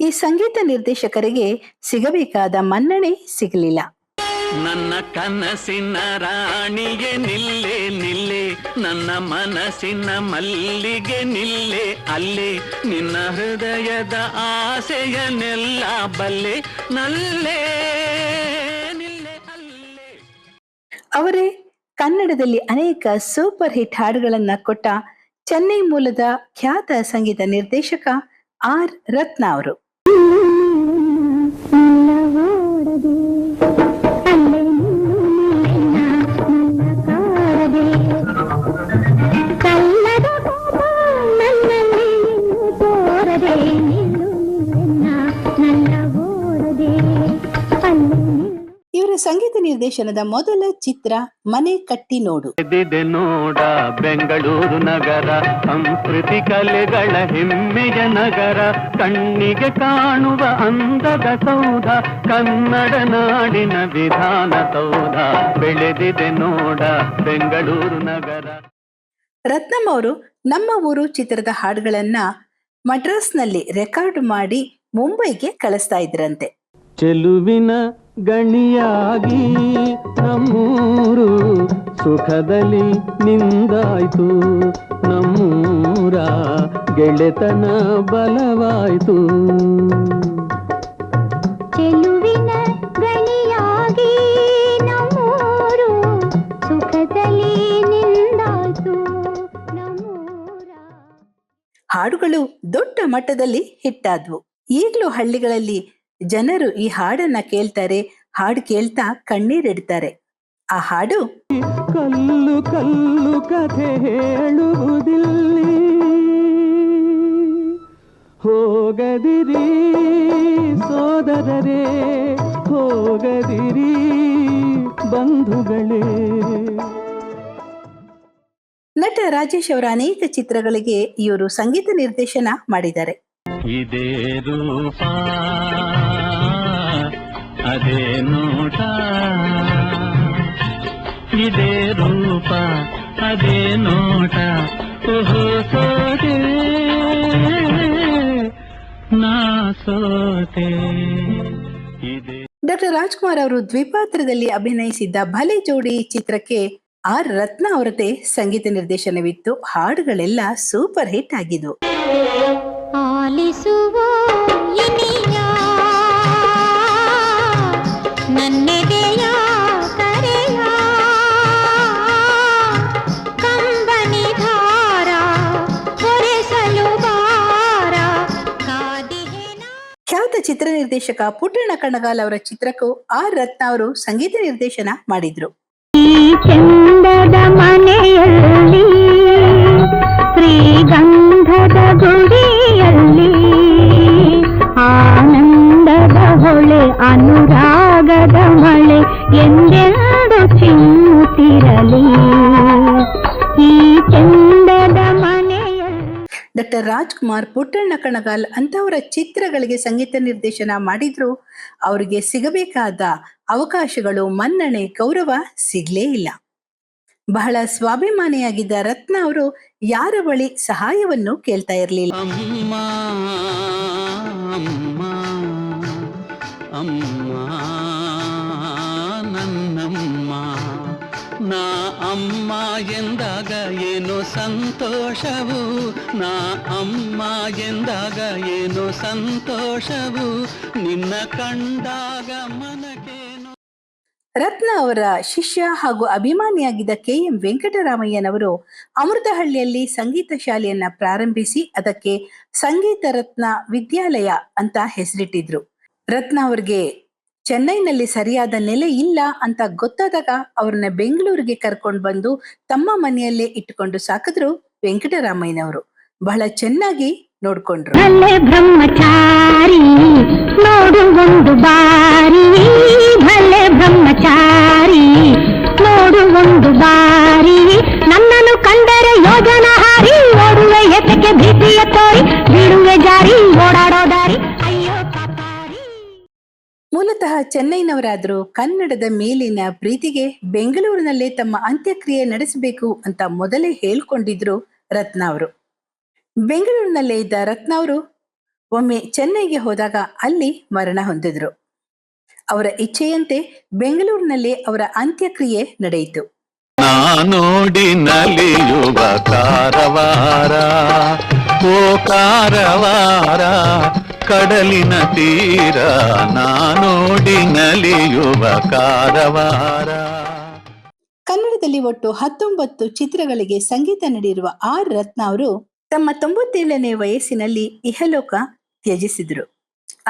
ಈ ಸಂಗೀತ ನಿರ್ದೇಶಕರಿಗೆ ಸಿಗಬೇಕಾದ ಮನ್ನಣೆ ಸಿಗಲಿಲ್ಲ. ನನ್ನ ಕನಸಿನ ರಾಣಿಗೆ ನಿಲ್ಲೆ ನಿಲ್ಲೆ, ನನ್ನ ಮನಸ್ಸಿನ ಮಲ್ಲಿಗೆ ನಿಲ್ಲೆ ಅಲ್ಲೇ, ನಿನ್ನ ಹೃದಯದ ಆಸೆಯನ್ನೆಲ್ಲ ಬಲ್ಲೆ ನಲ್ಲೇ ನಿಲ್ಲೆ ಅಲ್ಲೇ. ಅವರೇ ಕನ್ನಡದಲ್ಲಿ ಅನೇಕ ಸೂಪರ್ ಹಿಟ್ ಹಾಡುಗಳನ್ನ ಕೊಟ್ಟ ಚೆನ್ನೈ ಮೂಲದ ಖ್ಯಾತ ಸಂಗೀತ ನಿರ್ದೇಶಕ ಆರ್ ರತ್ನ ಅವರು. ಇವರ ಸಂಗೀತ ನಿರ್ದೇಶನದ ಮೊದಲ ಚಿತ್ರ ಮನೆ ಕಟ್ಟಿ ನೋಡು. ನೋಡ ಬೆಂಗಳೂರು ನಗರ, ಸಂಸ್ಕೃತಿ ಕಲೆಗಳ ಹೆಮ್ಮೆಯ ನಗರ, ಕಣ್ಣಿಗೆ ಕಾಣುವ ಅಂದದ ಸೌಧ, ಕನ್ನಡ ನಾಡಿನ ವಿಧಾನ ಸೌಧ, ಬೆಳೆದಿದೆ ನೋಡ ಬೆಂಗಳೂರು ನಗರ. ರತ್ನಂ ಅವರು ನಮ್ಮ ಊರು ಚಿತ್ರದ ಹಾಡುಗಳನ್ನ ಮಡ್ರಾಸ್ನಲ್ಲಿ ರೆಕಾರ್ಡ್ ಮಾಡಿ ಮುಂಬೈಗೆ ಕಳಿಸ್ತಾ ಇದ್ರಂತೆ. ಚೆಲುವಿನ ಗಣಿಯಾಗಿ ನಮ್ಮೂರು ಸುಖದಲ್ಲಿ ನಿಂದಾಯ್ತು, ನಮ್ಮೂರ ಗೆಳೆತನ ಬಲವಾಯ್ತು. ಚೆಲುವಿನ ಗಣಿಯಾಗಿ ನಮ್ಮೂರು ಸುಖದಲ್ಲಿ ನಿಂದಾಯ್ತು, ನಮ್ಮೂರ. ಹಾಡುಗಳು ದೊಡ್ಡ ಮಟ್ಟದಲ್ಲಿ ಹಿಟ್ಟಾದ್ವು. ಈಗಲೂ ಹಳ್ಳಿಗಳಲ್ಲಿ ಜನರು ಈ ಹಾಡನ್ನ ಕೇಳ್ತಾರೆ, ಹಾಡು ಕೇಳ್ತಾ ಕಣ್ಣೀರಿಡ್ತಾರೆ. ಆ ಹಾಡು ಕಲ್ಲು ಕಲ್ಲು ಕಥೆ ಹೇಳುವುದಿಲ್ಲಿ, ಹೋಗದಿರಿ ಸೋದರರೇ, ಹೋಗದಿರಿ ಬಂಧುಗಳೇ. ನಟ ರಾಜೇಶ್ ಅವರ ಅನೇಕ ಚಿತ್ರಗಳಿಗೆ ಇವರು ಸಂಗೀತ ನಿರ್ದೇಶನ ಮಾಡಿದ್ದಾರೆ. ಇದೇ ರೂಪ ಅದೇ ನೋಟ, ಇದೇ ರೂಪ ಅದೇ ನೋಟ, ಓಹೋ ಸೋತೆ ನಾ ಸೋತೆ. ಡಾಕ್ಟರ್ ರಾಜ್ಕುಮಾರ್ ಅವರು ದ್ವಿಪಾತ್ರದಲ್ಲಿ ಅಭಿನಯಿಸಿದ್ದ ಭಲೆ ಜೋಡಿ ಚಿತ್ರಕ್ಕೆ ಆರ್ ರತ್ನ ಅವರದೇ ಸಂಗೀತ ನಿರ್ದೇಶನವಿತ್ತು. ಹಾಡುಗಳೆಲ್ಲ ಸೂಪರ್ ಹಿಟ್ ಆಗಿದ್ವು. ಆಲಿಸುವ ಇನಿಯ ನನ್ನೆದೆಯ ಕರೆಯ ಕಂಬನಿ ಧಾರ ಹೊರೆಸಲು ಬಾರ ಕಾದಿಹೆನ. ಖ್ಯಾತ ಚಿತ್ರ ನಿರ್ದೇಶಕ ಪುಟ್ಟಣ್ಣ ಕಣಗಾಲ್ ಅವರ ಚಿತ್ರಕ್ಕೂ ಆರ್ ರತ್ನ ಅವರು ಸಂಗೀತ ನಿರ್ದೇಶನ ಮಾಡಿದ್ರು. ಈ ಚಂದದ ಮನೆಯಲ್ಲಿ ಶ್ರೀಗಂಧದ ಗುಡಿಯಲ್ಲಿ ಆನಂದದ ಹೊಳೆ ಅನುರಾಗದ ಮಳೆ ಎಂದೆಂದು ಚಿಮ್ಮುತ್ತಿರಲಿ ಈ ಚಂದದ ಮನೆಯಲ್ಲಿ. ಡಾಕ್ಟರ್ ರಾಜ್ಕುಮಾರ್, ಪುಟ್ಟಣ್ಣ ಕಣಗಾಲ್ ಅಂತವರ ಚಿತ್ರಗಳಿಗೆ ಸಂಗೀತ ನಿರ್ದೇಶನ ಮಾಡಿದ್ರು. ಅವರಿಗೆ ಸಿಗಬೇಕಾದ ಅವಕಾಶಗಳು, ಮನ್ನಣೆ, ಗೌರವ ಸಿಗ್ಲೇ ಇಲ್ಲ. ಬಹಳ ಸ್ವಾಭಿಮಾನಿಯಾಗಿದ್ದ ರತ್ನ ಅವರು ಯಾರ ಬಳಿ ಸಹಾಯವನ್ನು ಕೇಳ್ತಾ ಇರಲಿಲ್ಲ. ಅಮ್ಮ ಅಮ್ಮ ಅಮ್ಮ ನನ್ನಮ್ಮ, ನಾ ಅಮ್ಮ ಎಂದಾಗ ಏನು ಸಂತೋಷವು, ನಾ ಅಮ್ಮ ಎಂದಾಗ ಏನು ಸಂತೋಷವು, ನಿನ್ನ ಕಂಡಾಗ ಮನಕೇನು. ರತ್ನ ಅವರ ಶಿಷ್ಯ ಹಾಗೂ ಅಭಿಮಾನಿಯಾಗಿದ್ದ KM ವೆಂಕಟರಾಮಯ್ಯನವರು ಅಮೃತಹಳ್ಳಿಯಲ್ಲಿ ಸಂಗೀತ ಶಾಲೆಯನ್ನ ಪ್ರಾರಂಭಿಸಿ ಅದಕ್ಕೆ ಸಂಗೀತ ರತ್ನ ವಿದ್ಯಾಲಯ ಅಂತ ಹೆಸರಿಟ್ಟಿದ್ರು. ರತ್ನ ಅವರಿಗೆ ಚೆನ್ನೈನಲ್ಲಿ ಸರಿಯಾದ ನೆಲೆ ಇಲ್ಲ ಅಂತ ಗೊತ್ತಾದಾಗ ಅವ್ರನ್ನ ಬೆಂಗಳೂರಿಗೆ ಕರ್ಕೊಂಡು ಬಂದು ತಮ್ಮ ಮನೆಯಲ್ಲೇ ಇಟ್ಟುಕೊಂಡು ಸಾಕಿದ್ರು ವೆಂಕಟರಾಮಯ್ಯನವರು. ಬಹಳ ಚೆನ್ನಾಗಿ ನೋಡ್ಕೊಂಡ್ರು. ಬ್ರಹ್ಮಚಾರಿ ನೋಡು ಒಂದು ಬಾರಿ, ಭಲೆ ಬ್ರಹ್ಮಚಾರಿ ನೋಡು ಒಂದು ಬಾರಿ, ನನ್ನನ್ನು ಕಂಡರೆ ಯೋಜನ ಹಾರಿ, ಓಡುವೆ ಎತ್ತಕ್ಕೆ ಭೀತಿಯ ತೋರಿ, ಬಿಡುವೆ ಜಾರಿ ಓಡಾಡೋ ದಾರಿ, ಅಯ್ಯೋ ಪಾಪಾರಿ. ಮೂಲತಃ ಚೆನ್ನೈನವರಾದ್ರೂ ಕನ್ನಡದ ಮೇಲಿನ ಪ್ರೀತಿಗೆ ಬೆಂಗಳೂರಿನಲ್ಲೇ ತಮ್ಮ ಅಂತ್ಯಕ್ರಿಯೆ ನಡೆಸಬೇಕು ಅಂತ ಮೊದಲೇ ಹೇಳ್ಕೊಂಡಿದ್ರು ರತ್ನ ಅವರು. ಬೆಂಗಳೂರಿನಲ್ಲೇ ಇದ್ದ ರತ್ನ ಅವರು ಒಮ್ಮೆ ಚೆನ್ನೈಗೆ ಹೋದಾಗ ಅಲ್ಲಿ ಮರಣ ಹೊಂದಿದ್ರು. ಅವರ ಇಚ್ಛೆಯಂತೆ ಬೆಂಗಳೂರಿನಲ್ಲಿ ಅವರ ಅಂತ್ಯಕ್ರಿಯೆ ನಡೆಯಿತು. ನಾನೋಡಿ ನಲಿಯುವ ಕಾರವಾರ, ಓ ಕಾರವಾರ ಕಡಲಿನ ತೀರ, ನಾನೋಡಿ ನಲಿಯುವ ಕಾರವಾರ. ಕನ್ನಡದಲ್ಲಿ ಒಟ್ಟು 19 ಚಿತ್ರಗಳಿಗೆ ಸಂಗೀತ ನೀಡಿರುವ ಆರ್ ರತ್ನ ಅವರು ತಮ್ಮ 97ನೇ ವಯಸ್ಸಿನಲ್ಲಿ ಇಹಲೋಕ ತ್ಯಜಿಸಿದರು.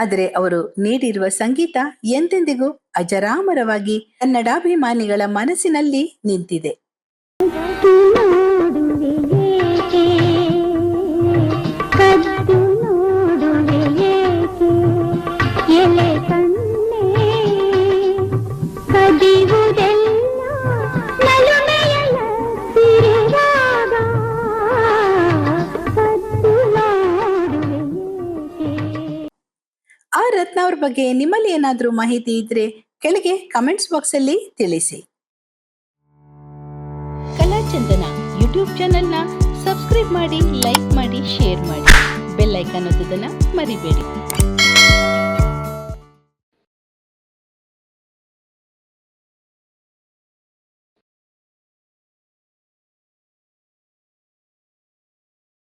ಆದರೆ ಅವರು ನೀಡಿರುವ ಸಂಗೀತ ಎಂದೆಂದಿಗೂ ಅಜರಾಮರವಾಗಿ ಕನ್ನಡಾಭಿಮಾನಿಗಳ ಮನಸ್ಸಿನಲ್ಲಿ ನಿಂತಿದೆ. ಆ ರತ್ನ ಅವ್ರ ಬಗ್ಗೆ ನಿಮ್ಮಲ್ಲಿ ಏನಾದ್ರೂ ಮಾಹಿತಿ ಇದ್ರೆ ಕೆಳಗೆ ಕಮೆಂಟ್ಸ್ ಬಾಕ್ಸ್ ಅಲ್ಲಿ ತಿಳಿಸಿ. ಕಲಾಚಂದನ ಯೂಟ್ಯೂಬ್ ಚಾನೆಲ್ನ ಸಬ್ಸ್ಕ್ರೈಬ್ ಮಾಡಿ, ಲೈಕ್ ಮಾಡಿ, ಶೇರ್ ಮಾಡಿ, ಬೆಲ್ ಐಕಾನ್ ಒತ್ತೋದನ್ನ ಮರಿಬೇಡಿ.